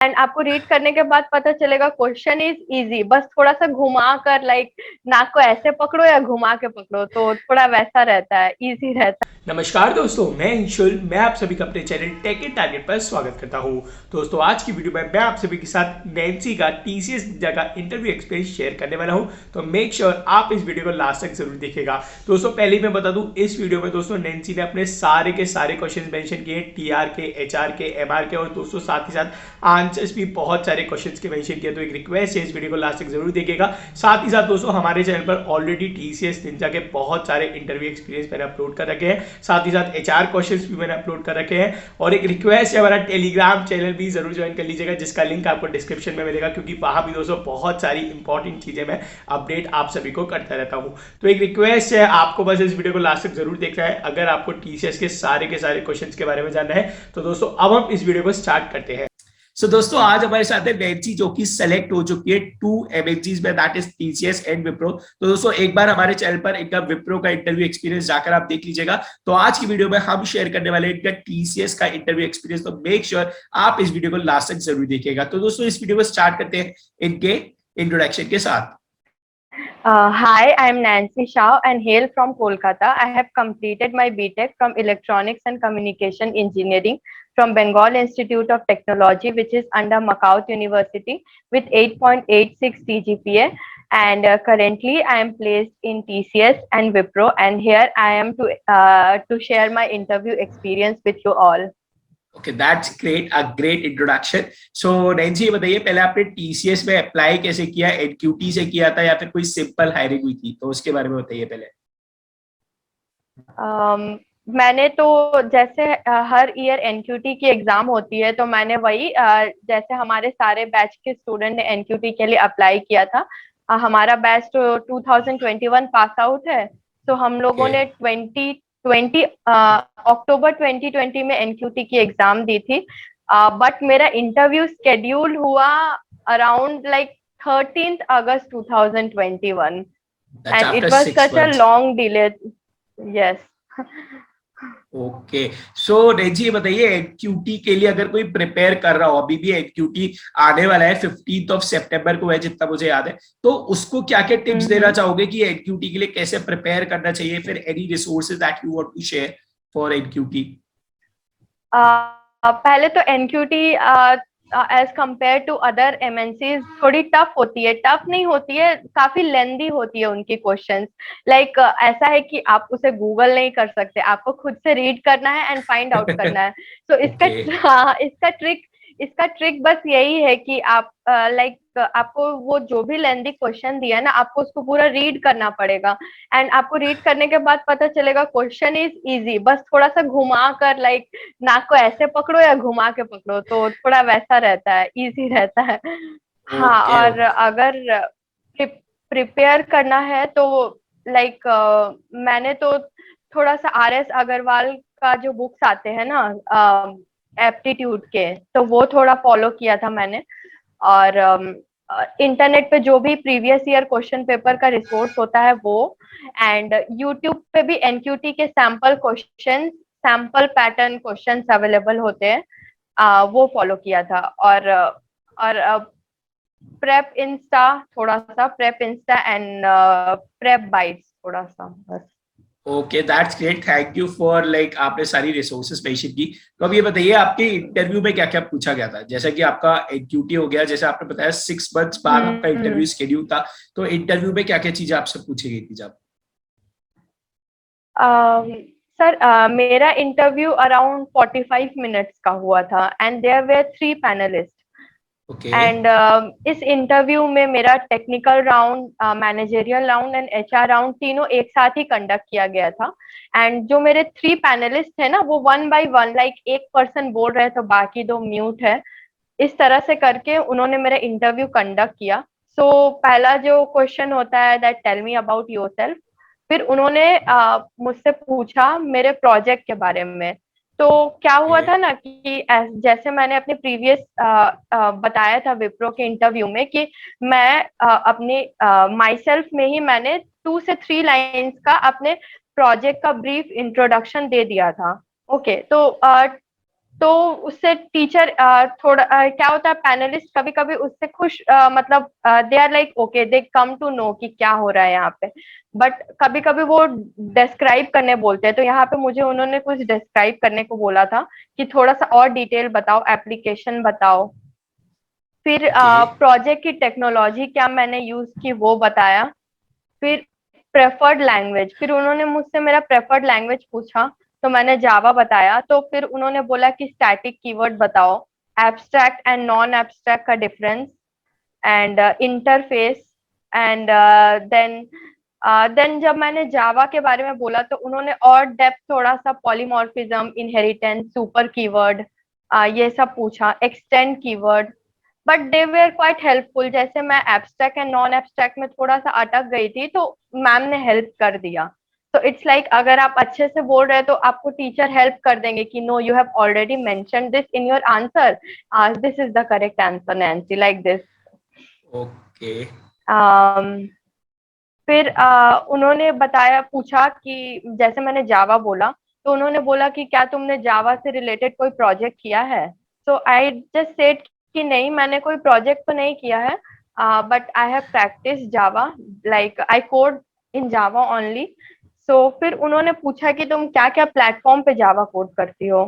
And आपको read करने के बाद पता चलेगा क्वेश्चन इज इजी, बस थोड़ा सा घुमा कर लाइक नाक को ऐसे पकड़ो या घुमा के पकड़ो, तो थोड़ा वैसा रहता है, इजी रहता नमस्कार दोस्तों, मैं अंशुल। मैं आप सभी का अपने चैनल टेक एंड टारगेट पर स्वागत करता हूं। दोस्तों, आज की वीडियो में मैं आप सभी के साथ नैन्सी का टीसीएस का इंटरव्यू एक्सपीरियंस शेयर करने वाला हूं। तो मेक श्योर आप इस वीडियो को लास्ट तक जरूर देखिएगा। दोस्तों, पहले ही मैं बता दूं, इस वीडियो में दोस्तों नैन्सी ने अपने सारे के सारे क्वेश्चन मेंशन किए, टीआर के, एचआर के, एमआर के, और दोस्तों साथ ही साथ आंसर्स भी बहुत सारे क्वेश्चन के मेंशन किए। तो एक रिक्वेस्ट है, इस वीडियो को लास्ट तक जरूर देखिएगा। साथ ही साथ दोस्तों, हमारे चैनल पर ऑलरेडी टीसीएस निंजा के बहुत सारे इंटरव्यू एक्सपीरियंस मैंने अपलोड कर रखे हैं। साथ ही साथ एचआर क्वेश्चंस भी मैंने अपलोड कर रखे हैं। और एक रिक्वेस्ट है, हमारा टेलीग्राम चैनल भी जरूर ज्वाइन कर लीजिएगा, जिसका लिंक आपको डिस्क्रिप्शन में मिलेगा, क्योंकि वहां भी दोस्तों बहुत सारी इंपॉर्टेंट चीजें मैं अपडेट आप सभी को करता रहता हूं। तो एक रिक्वेस्ट है, आपको बस इस वीडियो को लास्ट तक जरूर देखना है अगर आपको टीसीएस के सारे क्वेश्चंस के बारे में जानना है। तो दोस्तों, अब हम इस वीडियो को स्टार्ट करते हैं। दोस्तों, आज हमारे साथ है नैन्सी, जो कि सेलेक्ट हो चुकी है 2 MNCs में, that is TCS and Wipro. तो दोस्तों, एक बार हमारे चैनल पर इनका विप्रो का इंटरव्यू एक्सपीरियंस जाकर आप देख लीजिएगा। तो आज की वीडियो में हम शेयर करने वाले इनका टीसीएस का इंटरव्यू एक्सपीरियंस। तो मेक श्योर आप इस वीडियो को लास्ट तक जरूर देखिएगा। तो दोस्तों, इस वीडियो को स्टार्ट करते हैं इनके इंट्रोडक्शन के साथ। Hi, I am Nancy Shah and hail from Kolkata. I have completed my BTech from Electronics and Communication Engineering from Bengal Institute of Technology, which is under Macaut University, with 8.86 CGPA. And currently, I am placed in TCS and Wipro, and here I am to share my interview experience with you all. Okay, that's great, a great introduction. So Nancy, ये बताइए, पहले आपने TCS में apply कैसे किया? NQT से किया था या फिर कोई सिंपल हायरिंग हुई थी? तो उसके बारे में बताइए पहले। मैंने तो जैसे हर ईयर एनक्यूटी की एग्जाम होती है, तो मैंने वही जैसे हमारे सारे बैच के स्टूडेंट ने एनक्यूटी के लिए अप्लाई किया था। हमारा बैच तो 2021 पास आउट है, तो हम लोगों okay. ने 2020 अक्टूबर 2020 में एनक्यूटी की एग्जाम दी थी। बट मेरा इंटरव्यू स्केड्यूल हुआ around like 13th August 2021, That's and after it was 6 such a months. long delay. Yes. Okay, so Nancy, ये बताइए, एनक्यूटी के लिए अगर कोई प्रिपेयर कर रहा हो, अभी भी एनक्यूटी आने वाला है 15 सितंबर को है जितना मुझे याद है, तो उसको क्या क्या टिप्स देना चाहोगे कि एनक्यूटी के लिए कैसे प्रिपेयर करना चाहिए? फिर any resources that you want to share for NQT? पहले तो NQT as compare to other MNCs थोड़ी टफ होती है। टफ नहीं होती है, काफी लेंदी होती है उनकी क्वेश्चंस। लाइक ऐसा है कि आप उसे गूगल नहीं कर सकते, आपको खुद से रीड करना है एंड फाइंड आउट करना है। तो इसका ओके, इसका ट्रिक बस यही है कि आप लाइक आपको वो जो भी लेंदी क्वेश्चन दिया है ना, आपको उसको पूरा रीड करना पड़ेगा। एंड आपको रीड करने के बाद पता चलेगा क्वेश्चन इज इजी, बस थोड़ा सा घुमा कर लाइक नाक को ऐसे पकड़ो या घुमा के पकड़ो, तो थोड़ा वैसा रहता है, इजी रहता है। हाँ, ओके, और अगर प्रिपेयर करना है तो लाइक मैंने तो थोड़ा सा RS अग्रवाल का जो बुक्स आते हैं ना एप्टीट्यूड के, तो वो थोड़ा फॉलो किया था मैंने। और इंटरनेट पे जो भी प्रीवियस ईयर क्वेश्चन पेपर का रिसोर्स होता है वो, एंड यूट्यूब पे भी एनक्यूटी के सैंपल पैटर्न क्वेश्चंस अवेलेबल होते हैं, वो फॉलो किया था। और prep Insta and prep bytes थोड़ा सा बस। Okay, that's great. Thank you for like आपने सारी रिसोर्सेज मेंशन की। तो अब ये बताइए, आपके इंटरव्यू में क्या क्या पूछा गया था? जैसा कि आपका एनक्यूटी हो गया, जैसे आपने बताया 6 months बाद आपका इंटरव्यू शेड्यूल था, तो इंटरव्यू में क्या क्या चीजें आपसे पूछी गई थी जब? सर, मेरा इंटरव्यू अराउंड 45 मिनट्स का हुआ था, and their way 3 panelist. Okay, and इस इंटरव्यू में मेरा technical round, managerial round and HR round तीनों एक साथ ही कंडक्ट किया गया था। एंड जो मेरे 3 पैनलिस्ट है ना, वो 1 by 1 लाइक एक पर्सन बोल रहे तो बाकी 2 म्यूट है, इस तरह से करके उन्होंने मेरा इंटरव्यू कंडक्ट किया। सो पहला जो क्वेश्चन होता है, that tell me about yourself. फिर उन्होंने मुझसे पूछा मेरे प्रोजेक्ट के बारे में। तो क्या हुआ था ना कि जैसे मैंने अपने प्रीवियस बताया था विप्रो के इंटरव्यू में कि मैं अपने माई सेल्फ में ही मैंने 2 से 3 लाइंस का अपने प्रोजेक्ट का ब्रीफ इंट्रोडक्शन दे दिया था। ओके, तो तो उससे टीचर थोड़ा क्या होता है, पैनलिस्ट कभी कभी उससे खुश मतलब they are like okay, they come to know कि क्या हो रहा है यहाँ पे, बट कभी कभी वो डिस्क्राइब करने बोलते हैं। तो यहाँ पे मुझे उन्होंने कुछ डिस्क्राइब करने को बोला था कि थोड़ा सा और डिटेल बताओ, एप्लीकेशन बताओ। फिर ओके। प्रोजेक्ट की टेक्नोलॉजी क्या मैंने यूज की वो बताया। फिर प्रेफर्ड लैंग्वेज, फिर उन्होंने मुझसे मेरा प्रेफर्ड लैंग्वेज पूछा, तो मैंने जावा बताया। तो फिर उन्होंने बोला कि स्टैटिक कीवर्ड बताओ, एब्स्ट्रैक्ट एंड नॉन एब्स्ट्रैक्ट का difference, and interface, and then जब मैंने जावा के बारे में बोला तो उन्होंने और डेप्थ थोड़ा सा पॉलीमॉर्फिज्म, इनहेरिटेंस, सुपर कीवर्ड ये सब पूछा, extend keyword. But they were quite helpful. जैसे मैं एब्स्ट्रैक्ट एंड नॉन एब्स्ट्रैक्ट में थोड़ा सा अटक गई थी तो मैम ने हेल्प कर दिया। तो इट्स लाइक अगर आप अच्छे से बोल रहे हैं तो आपको टीचर हेल्प कर देंगे कि no, you have already mention this in your answer, this is the correct answer Nancy, like this. Okay. फिर उन्होंने बताया, पूछा कि जैसे मैंने जावा बोला तो उन्होंने बोला कि क्या तुमने जावा से रिलेटेड कोई प्रोजेक्ट किया है। सो आई जस्ट सेड कि नहीं, मैंने कोई प्रोजेक्ट तो नहीं किया है, but I have practice Java, like I code in Java only. So फिर उन्होंने पूछा कि तुम क्या क्या प्लेटफॉर्म पे जावा कोड करती हो।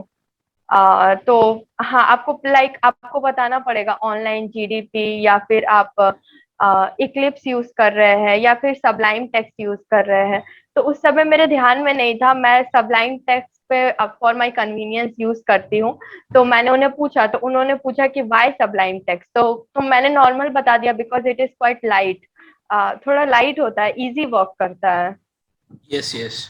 तो हाँ, आपको लाइक आपको बताना पड़ेगा, ऑनलाइन जीडीपी, या फिर आप इक्लिप्स यूज कर रहे हैं, या फिर सबलाइम टेक्स्ट यूज कर रहे हैं। तो उस समय मेरे ध्यान में नहीं था, मैं सबलाइम टेक्स्ट पे फॉर माय कन्वीनियंस यूज करती हूँ। तो मैंने उन्हें पूछा, तो उन्होंने पूछा कि वाई सबलाइम टेक्स्ट। तो मैंने नॉर्मल बता दिया, because it is quite light, थोड़ा लाइट होता है, इजी वर्क करता है। Yes yes.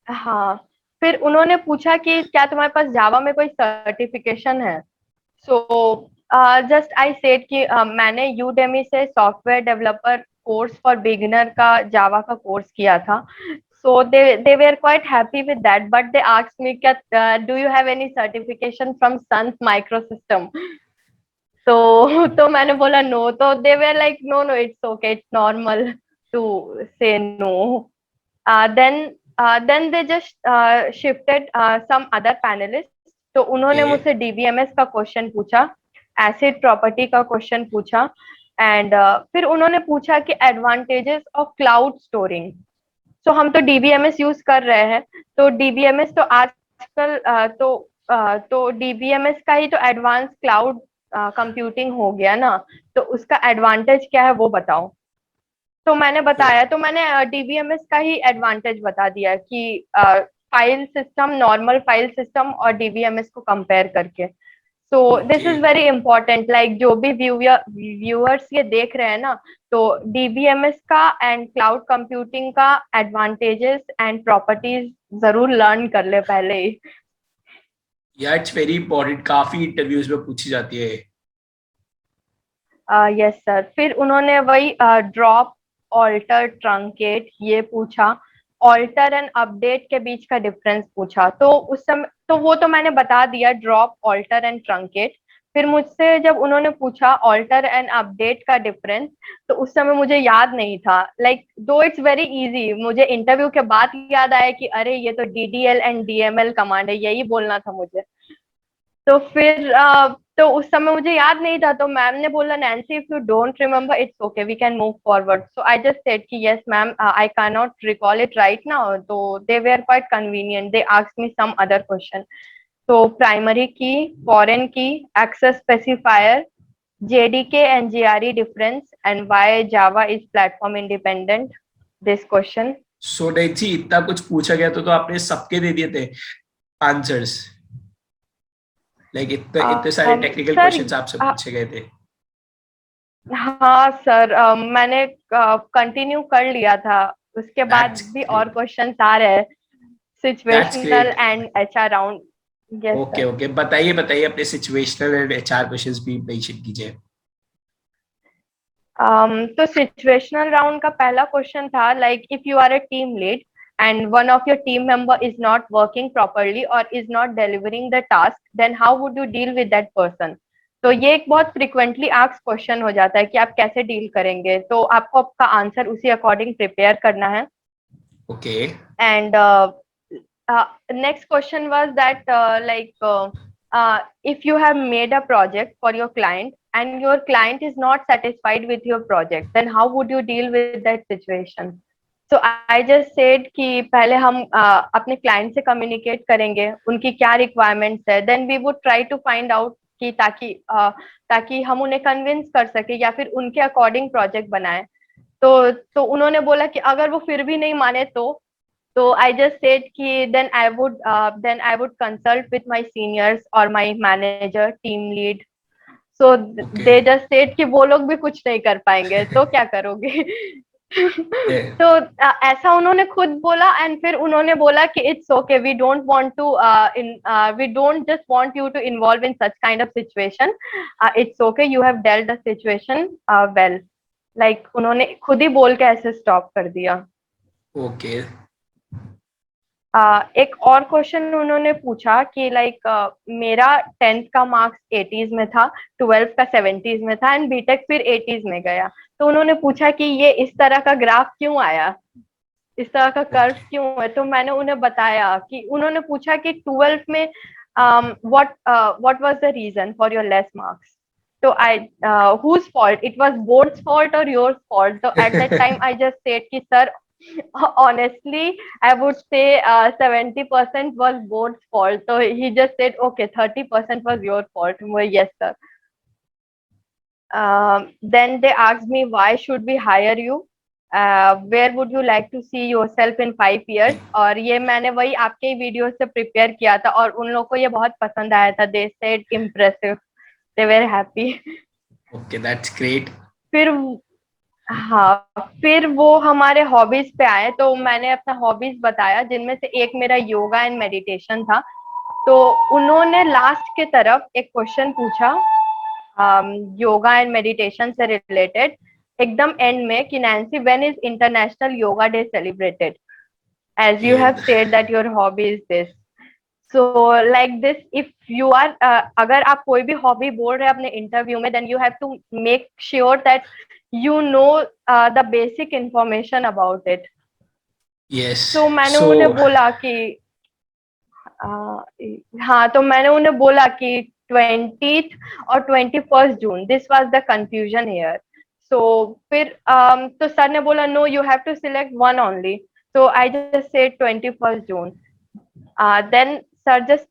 हाँ। फिर उन्होंने पूछा कि क्या तुम्हारे पास जावा में कोई सर्टिफिकेशन है। सो जस्ट आई सेड कि मैंने यूडेमी से software developer course for beginner का जावा का कोर्स किया था। So they were quite happy with that, but they asked me क्या do you have any certification from Sun's micro system. तो मैंने बोला नो, तो they were like no no, it's okay, it's normal to say no. then then they just shifted some other panelists। तो उन्होंने okay. मुझसे DBMS का question पूछा, acid property का क्वेश्चन पूछा, एंड फिर उन्होंने पूछा कि एडवांटेजेस ऑफ क्लाउड स्टोरिंग। सो हम तो डीबीएमएस यूज कर रहे हैं, तो डीबीएमएस तो आजकल तो डीबीएमएस का ही तो एडवांस क्लाउड कंप्यूटिंग हो गया ना। तो उसका एडवांटेज क्या है वो बताओ। तो मैंने ओके। बताया, तो मैंने डीबीएमएस का ही एडवांटेज बता दिया कि file system, normal file system और डीबीएमएस को कंपेयर करके। So this okay. Is very important, like जो भी व्यूअर्स ये देख रहे हैं ना, तो डीबीएमएस का एंड क्लाउड कंप्यूटिंग का एडवांटेजेस एंड प्रॉपर्टीज जरूर लर्न कर ले पहले ही। या इट्स वेरी इंपॉर्टेंट, काफी इंटरव्यूज में पूछी जाती है। Yes sir. फिर उन्होंने वही ड्रॉप, ऑल्टर, ट्रंकेट ये पूछा, ऑल्टर एंड अपडेट के बीच का डिफरेंस पूछा। तो उस समय तो वो तो मैंने बता दिया, ड्रॉप, ऑल्टर एंड ट्रंकेट। फिर मुझसे जब उन्होंने पूछा ऑल्टर एंड अपडेट का डिफरेंस, तो उस समय मुझे याद नहीं था, लाइक दो इट्स वेरी इजी, मुझे इंटरव्यू के बाद याद आया कि अरे ये तो डीडीएल एंड डीएमएल कमांड है, यही बोलना था मुझे। तो फिर तो उस समय मुझे याद नहीं था, तो मैम ने बोला Nancy, if you don't remember it's okay, we can move forward. So I just said कि yes ma'am, I can not recall it right now. तो they were quite convenient, they asked me some other question. तो primary key, foreign key, access specifier, JDK and GRE difference, and why Java is platform independent, this question। सो डेंसी, इतना कुछ पूछा गया तो आपने सबके दे दिए थे आंसर्स? लाइक इतने इतने सारे टेक्निकल सर क्वेश्चंस आपसे पूछे गए थे? हाँ सर, मैंने कंटिन्यू कर लिया था, उसके बाद दैट्स भी और ग्रेट। क्वेश्चंस आ रहे हैं, that's situational great. And HR round. Yes okay sir. Okay, बताइए बताइए, अपने सिचुएशनल एंड एचआर क्वेश्चंस भी मेंशन कीजिए। तो सिचुएशनल राउंड का पहला क्वेश्चन था, like if you are a team lead and one of your team member is not working properly or is not delivering the task, then how would you deal with that person। तो ये एक बहुत frequently ask question हो जाता है कि आप कैसे डील करेंगे, तो आपको आपका आंसर उसी अकॉर्डिंग प्रिपेयर करना है। Okay. And next question was that if you have made a project for your client and your client is not satisfied with your project, then how would you deal with that situation? So I just said कि पहले हम अपने client से communicate करेंगे, उनकी क्या requirements है, then we would try to find out कि ताकि हम उन्हें convince कर सके या फिर उनके according project बनाए. तो उन्होंने बोला कि अगर वो फिर भी नहीं माने तो I just said कि then I would consult with my seniors or my manager, team lead. So Okay. they just said कि वो लोग भी कुछ नहीं कर पाएंगे तो क्या करोगे. Yeah. तो ऐसा उन्होंने खुद बोला एंड फिर उन्होंने बोला कि it's okay, we don't just want you to involve in such kind of situation, it's okay, you have dealt the situation well. Like उन्होंने खुद ही बोल के ऐसे स्टॉप कर दिया. ओके. एक और क्वेश्चन उन्होंने पूछा कि मेरा 10th का मार्क्स 80s में था, 12th का 70s में था एंड बीटेक फिर 80s में गया. तो उन्होंने पूछा कि ये इस तरह का ग्राफ क्यों आया, इस तरह का कर्व क्यों है. तो मैंने उन्हें बताया कि उन्होंने पूछा कि 12th में what was the reason for your less marks. So whose fault? It was board's fault or your fault? So at that time I just said कि sir, honestly I would say 70% was board's fault. So he just said okay, 30% was your fault. Well, yes sir. Then they asked me why should we hire you, where would you like to see yourself in 5 years. और ये मैंने वही आपके ही video से prepare किया था और उन लोगों को ये बहुत पसंद आया था. They said impressive. They were happy. Okay, that's great. फिर वो हमारे हॉबीज पे आए तो मैंने अपना हॉबीज बताया जिनमें से एक मेरा योगा एंड मेडिटेशन था. तो उन्होंने लास्ट के तरफ एक क्वेश्चन पूछा योगा एंड मेडिटेशन से रिलेटेड एकदम एंड में कि Nancy, when is International Yoga Day celebrated, as you have said that your hobby is this. So like this, if you are अगर आप कोई भी हॉबी बोल रहे हैं अपने इंटरव्यू में, then you have to make sure that you know the basic information about it. Yes. So मैंने उन्हें बोला कि हाँ, तो मैंने उन्हें बोला कि 20th और 21st June, this was the confusion here. So फिर तो सर ने बोला no, you have to select one only. So I just said 21st June. Then sir just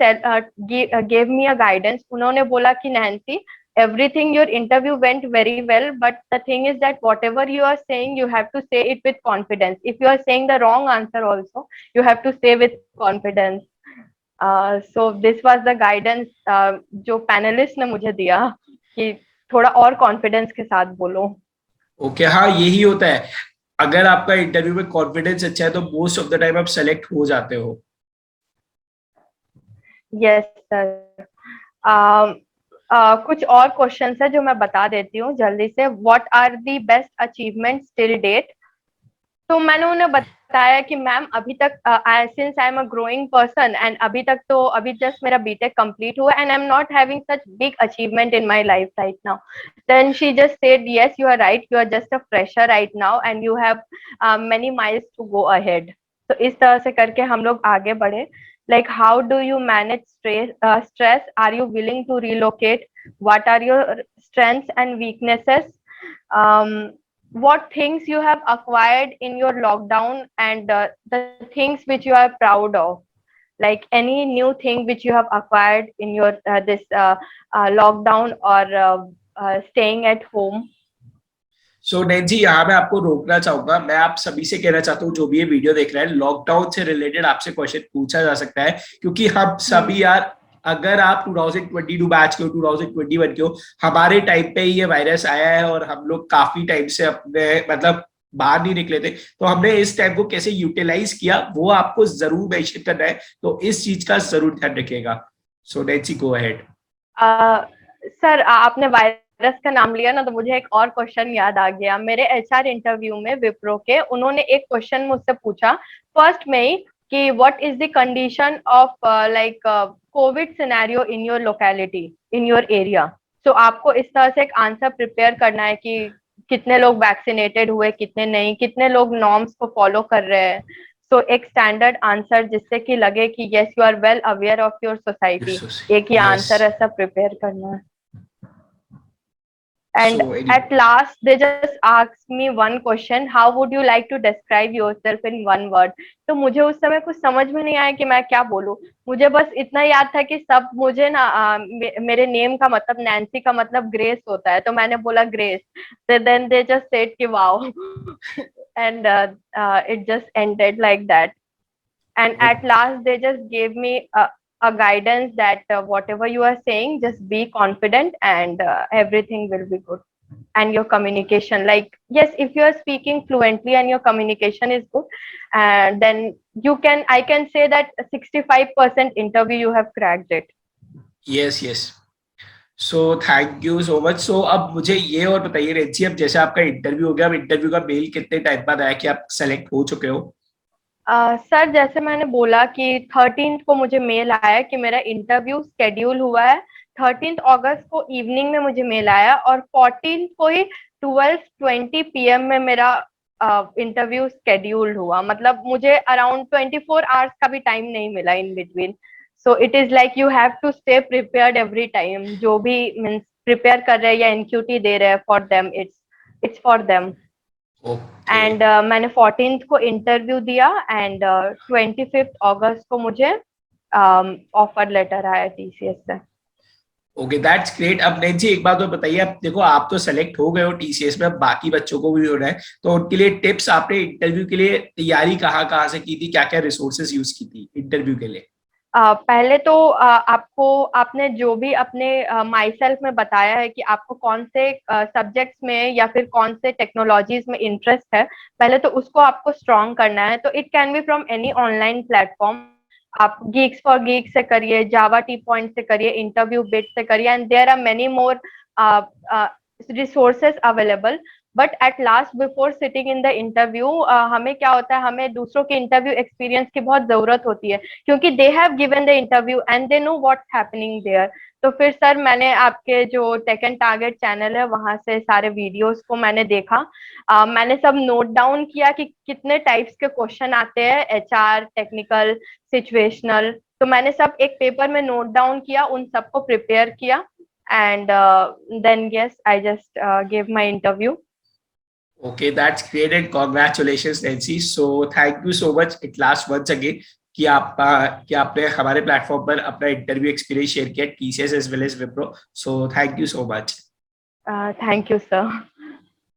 gave me a guidance. उन्होंने बोला कि नैन्सी, everything your interview went very well, but the thing is that whatever you are saying, you have to say it with confidence. If you are saying the wrong answer also, you have to say with confidence. So this was the guidance जो panelist ने मुझे दिया कि थोड़ा और confidence के साथ बोलो. ओके, हाँ यही होता है. अगर आपका इंटरव्यू में कॉन्फिडेंस अच्छा है तो मोस्ट ऑफ द टाइम आप सेलेक्ट हो जाते हो. Yes sir. कुछ और क्वेश्चंस है जो मैं बता देती हूँ जल्दी से. What are the best achievements till date. तो मैंने उन्हें बताया कि मैम अभी तक since I am a growing person and अभी जस्ट मेरा बीटेक कंप्लीट हुआ एंड I am not having such big achievement in my life right now. Then she just said yes, you are right, you are just a fresher right now and you have many miles to go ahead. तो इस तरह से करके हम लोग आगे बढ़े. Like how do you manage stress? Are you willing to relocate? What are your strengths and weaknesses? What things you have acquired in your lockdown and the things which you are proud of, like any new thing which you have acquired in your this lockdown or staying at home. So Nancy, यहाँ मैं आपको रोकना चाहूंगा. मैं आप सभी से कहना चाहता हूँ जो भी ये वीडियो देख रहे हैं, लॉकडाउन से रिलेटेड आपसे क्वेश्चन पूछा जा सकता है क्योंकि हम सभी यार, अगर आप 2022 बैच के हो, 2021 के हो, हमारे टाइम पे ही ये वायरस आया है और हम लोग काफी टाइम से अपने मतलब बाहर नहीं निकले थे. तो हमने इस टाइम को कैसे यूटिलाइज किया वो आपको जरूर मेंशन करना है, तो इस चीज का जरूर ध्यान रखिएगा. सो नैन्सी, गो अहेड. सर आपने वायरस का नाम लिया ना तो मुझे एक और क्वेश्चन याद आ गया. मेरे एचआर इंटरव्यू में विप्रो के उन्होंने एक क्वेश्चन मुझसे पूछा फर्स्ट में ही कि what is the condition of like Covid scenario in your locality, in your area. So आपको इस तरह से एक आंसर प्रिपेयर करना है कि कितने लोग वैक्सीनेटेड हुए, कितने नहीं, कितने लोग नॉर्म्स को फॉलो कर रहे हैं. सो एक स्टैंडर्ड आंसर जिससे कि लगे कि yes you are well aware of your society, एक ही Yes. आंसर ऐसा प्रिपेयर करना है. And So, at last, they just asked me one question, how would you like to describe yourself in one word? तो मुझे उस समय कुछ समझ में नहीं आया कि मैं क्या बोलूं. मुझे बस इतना याद था कि सब मुझे ना मेरे नेम का मतलब, नैन्सी का मतलब ग्रेस होता है, तो मैंने बोला grace. Then they just said कि wow. And it just ended like that. And at last they just gave me a guidance that whatever you are saying, just be confident and everything will be good. And your communication, like, yes, if you are speaking fluently and your communication is good, then you can, I can say that 65% interview you have cracked it. yes, yes. So thank you so much. So अब मुझे ये और बताइए रेंसी, अब जैसे आपका interview हो गया, अब इंटरव्यू का मेल कितने टाइम बाद आया कि आप सेलेक्ट हो चुके हो? सर जैसे मैंने बोला कि 13th को मुझे मेल आया कि मेरा इंटरव्यू स्केड्यूल हुआ है. 13th अगस्त को इवनिंग में मुझे मेल आया, और 14th को ही 12:20 PM में मेरा इंटरव्यू स्केड्यूल हुआ. मतलब मुझे अराउंड 24 आवर्स का भी टाइम नहीं मिला in between. So it is like you have to stay prepared every time. जो भी मीन्स प्रिपेयर कर रहे हैं या एनक्यूटी दे रहे हैं, for them it's for them. And मैंने 14th को इंटरव्यू दिया, एंड 25th अगस्त को मुझे ऑफर लेटर आया टीसीएस से. Okay, that's great. अब नैन्सी एक बात और बताइए, अब देखो आप तो सेलेक्ट हो गए हो टीसीएस में, अब बाकी बच्चों को भी हो रहा है, तो उनके लिए टिप्स, आपने इंटरव्यू के लिए तैयारी कहाँ कहाँ से की थी, क्या क्या रिसोर्सेज यूज की थी इंटरव्यू के लिए? पहले तो आपको, आपने जो भी अपने माई सेल्फ में बताया है कि आपको कौन से सब्जेक्ट्स में या फिर कौन से टेक्नोलॉजीज में इंटरेस्ट है, पहले तो उसको आपको स्ट्रॉन्ग करना है. तो it can be from any online platform. आप गीक्स फॉर गीक्स से करिए, जावा टी पॉइंट से करिए, इंटरव्यू बिट से करिए, and there are many more resources available. But at last, before sitting in the interview, हमें क्या होता है, हमें दूसरों के इंटरव्यू एक्सपीरियंस की बहुत जरूरत होती है, क्योंकि they have given the interview and they know what's happening there. तो फिर सर मैंने आपके जो टेक एंड टारगेट चैनल है वहां से सारे वीडियोस को मैंने देखा. मैंने सब नोट डाउन किया कि कितने टाइप्स के क्वेश्चन आते हैं, एचआर, टेक्निकल, सिचुएशनल. तो मैंने सब एक पेपर में नोट डाउन किया, उन सबको प्रिपेयर किया, and then yes I just give my interview. Okay, that's great and congratulations Nancy. So thank you so much at last once again कि आपने हमारे प्लेटफॉर्म पर अपना इंटरव्यू एक्सपीरियंस शेयर किया TCS as well as Wipro. So thank you so much. Thank you sir.